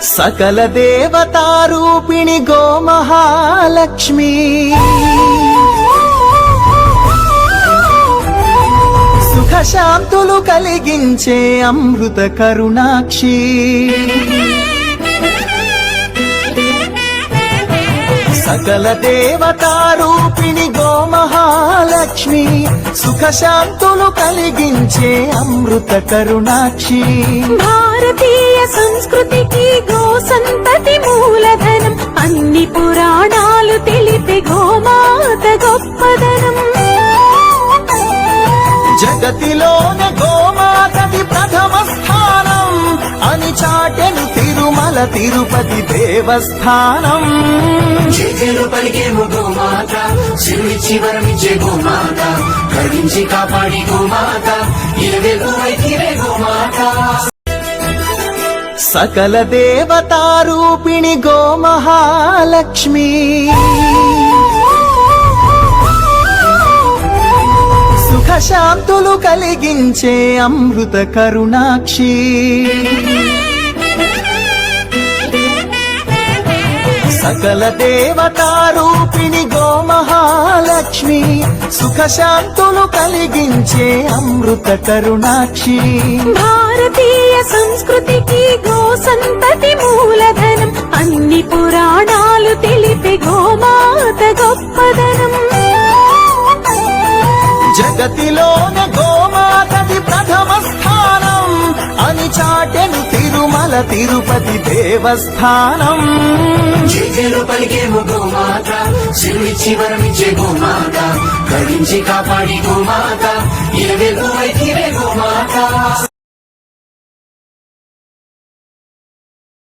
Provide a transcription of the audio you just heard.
సకల దేవతారూపిణి గోమహాలక్ష్మి సుఖ శాంతులు కలిగించే అమృత కరుణాక్షి సకల దేవతారూపిణి గోమహాలక్ష్మి సుఖ శాంతులు కలిగించే అమృత కరుణాక్షి భారతీయ సంస్కృతికి గో సంతతి మూలధనం అన్ని పురాణాలు తెలిపే గోమాత గొప్పదనం జగతిలోన గోమాతది ప్రథమ స్థానం అని చాటెను తిరుమల తిరుపతి దేవస్థానం జగలు పలికేము గోమాత శివునిచ్చి వరమిచ్చే గోమాత కరుణించి కాపాడి గోమాత ఇలవెల్లు వైఖిరే గోమాత సకల దేవతారూపిణి గోమహాలక్ష్మి సుఖ శాంతులు కలిగించే అమృత కరుణాక్షి సకల దేవతారూపిణి గోమహాలక్ష్మి సుఖ శాంతులు కలిగించే అమృత కరుణాక్షి భారతీయ సంస్కృతికి గో సంతతి మూలధనం అన్ని పురాణాలు తెలిపే గోమాత గొప్పదనం జగతిలోన గోమాతది ప్రథమ స్థానం అని చాటెను తిరుమల తిరుపతి దేవస్థానం జగలు పలికేము గోమాత శివునిచ్చి వరమిచ్చే గోమాత కరుణించి కాపాడి గోమాత ఇలవెల్లు వైఖిరే గోమాత